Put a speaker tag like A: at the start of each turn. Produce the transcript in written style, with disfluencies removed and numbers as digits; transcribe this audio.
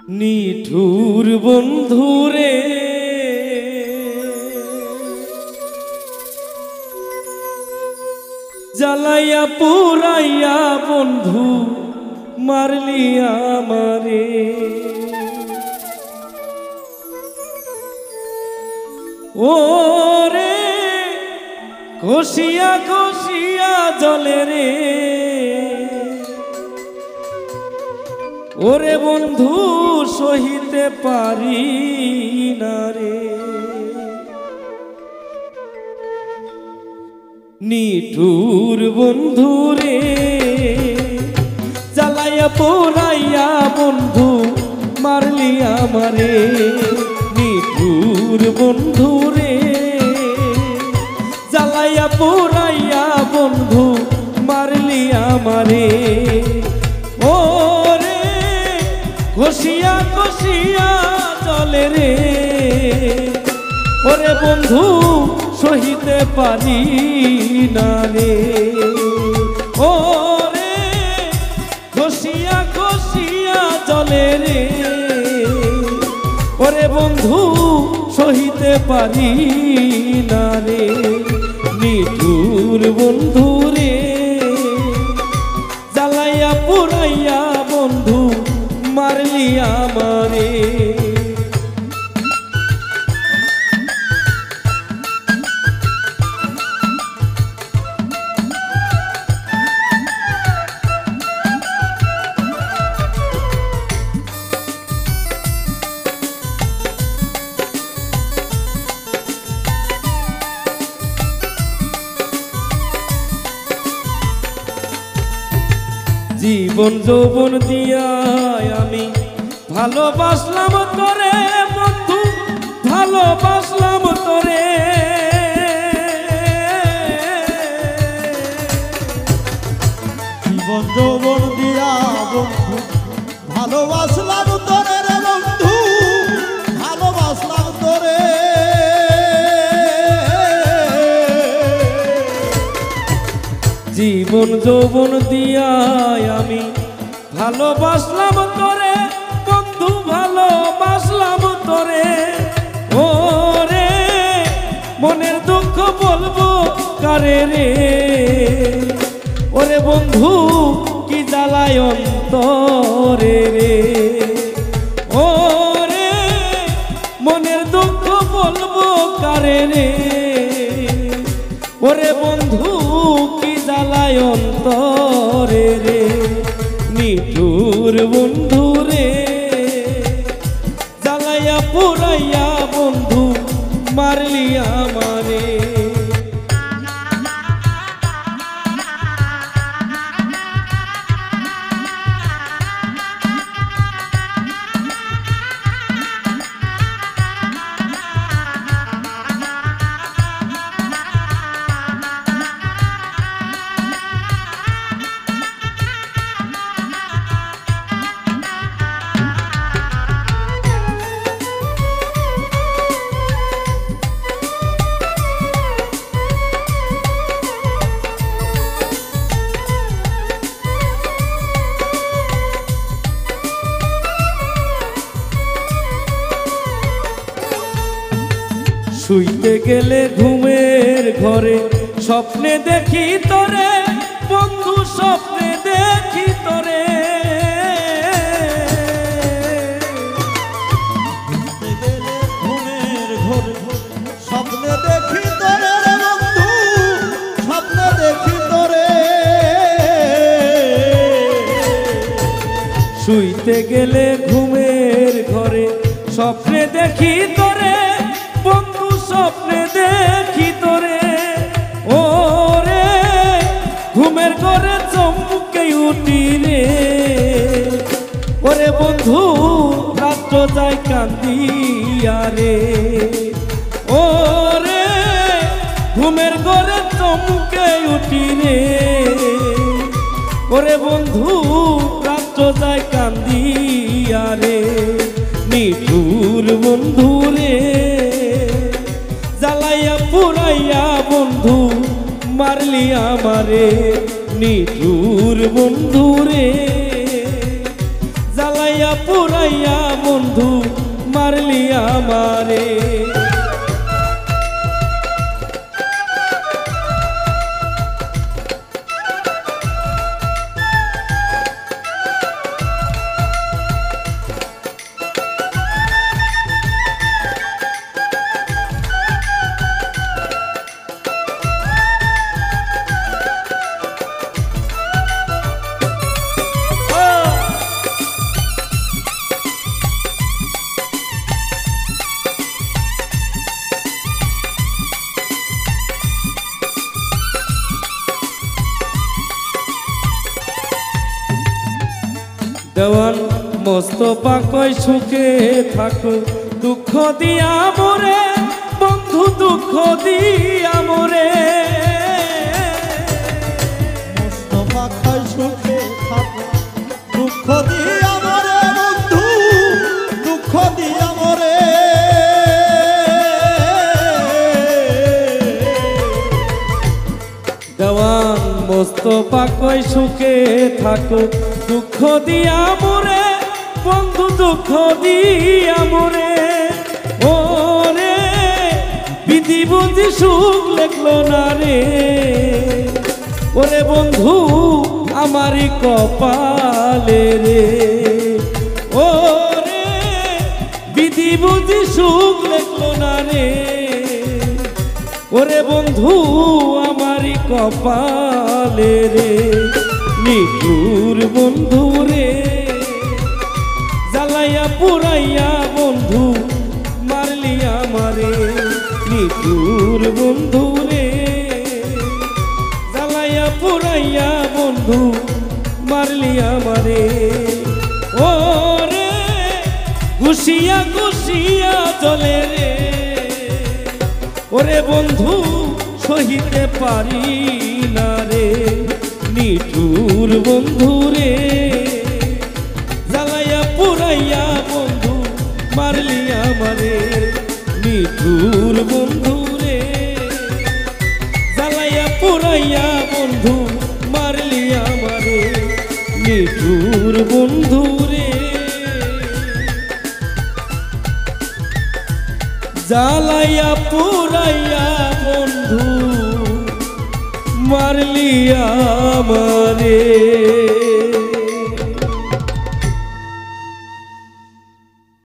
A: নিঠুর বন্ধুরে জ্বালাইয়া পুরাইয়া বন্ধু মারলি আমারে। ওরে কষিয়া কষিয়া জলে রে, ওরে বন্ধু সহিতে পারি না রে। নিঠুর বন্ধু রে জ্বালাইয়া পোড়াইয়া বন্ধু মারলি আমারে। নিঠুর বন্ধু রে জ্বালাইয়া পোড়াইয়া বন্ধু মারলি আমারে। ওরে কষিয়া কষিয়া জলে রে, ওরে বন্ধু সহিতে পারি না রে। ওরে কষিয়া কষিয়া জলে রে, ওরে বন্ধু সহিতে পারি না রে। নিঠুর বন্ধু রে জ্বালাইয়া পুরাইয়া বন্ধু মারলি আমারে। জীবন যৌবন দিয়া আমি ভালোবাসলাম তোরে বন্ধু, ভালোবাসলাম তোরে।
B: জীবন যৌবন দিয়া বন্ধু ভালোবাসলাম তোরে রে বন্ধু, ভালোবাসলাম তোরে।
A: জীবন যৌবন দিয়া আমি ভালোবাসলাম তোরে বন্ধু, ভালোবাসলাম তোরে। ওরে মনের দুঃখ বলবো কারে রে, ওরে বন্ধু কি জ্বালায় অন্তরে রে। ওরে মনের দুঃখ বলবো কারে রে, ওরে বন্ধু কি জ্বালায় অন্তরে রে। নিঠুর বন্ধু রে জ্বালাইয়া পুরাইয়া বন্ধু মারলি আমারে। শুইতে গেলে ঘুমের ঘরে স্বপ্নে দেখি তোরে বন্ধু, স্বপ্নে দেখি তোরে।
B: ঘুমের ঘরে স্বপ্নে দেখি তোরে রে বন্ধু, স্বপ্নে দেখি তোরে।
A: শুইতে গেলে ঘুমের ঘরে স্বপ্নে দেখি তোরে বন্ধু, স্বপ্নে দেখি তোরে। ওরে ঘুমের ঘরে চমকে উঠি রে, ওরে বন্ধু রাত্র যায় কান্দিয়া রে। ওরে ঘুমের ঘরে চমকে উঠি রে, ওরে বন্ধু রাত্র যায় কান্দিয়া রে। নিঠুর বন্ধু রে জ্বালাইয়া পুরাইয়া বন্ধু মারলি আমারে। নিঠুর বন্ধু রে জ্বালা জ্বালাইয়া পুরাইয়া বন্ধু মারলি আমারে। দেওয়ান মোস্তফা কয় সুখে থাকো, দুঃখ দিয়া মোরে বন্ধু, দুঃখ দিয়া মোরে।
B: মোস্তফা কয় সুখে থাকো, দুঃখ দিয়া মোরে বন্ধু, দুঃখ দিয়া মোরে।
A: দেওয়ান মোস্তফা কয় সুখে থাকো, দুঃখ দিয়া মোরে বন্ধু, দুঃখ দিয়া মোরে। ওরে বিধি বুঝি সুখ লেখলো না রে, ওরে বন্ধু আমারই কপালে রে। ওরে বিধি বুঝি সুখ লেখলো না রে, ওরে বন্ধু আমারই কপালে রে। নিঠুর বন্ধু রে, জ্বালাইয়া পুরাইয়া বন্ধু মারলি আমারে। নিঠুর বন্ধু রে, জ্বালাইয়া পুরাইয়া বন্ধু মারলি আমারে। ও রে ঘুষিয়া ঘুষিয়া চলে রে, ওরে বন্ধু সহিতে পারি না রে। নিঠুর বন্ধু রে, জ্বালাইয়া পুরাইয়া বন্ধু মারলি আমারে। নিঠুর বন্ধু রে, জ্বালাইয়া পুরাইয়া বন্ধু মারলি আমারে। নিঠুর বন্ধু রে, জ্বালাইয়া পুরাইয়া বন্ধু মারলি আমারে।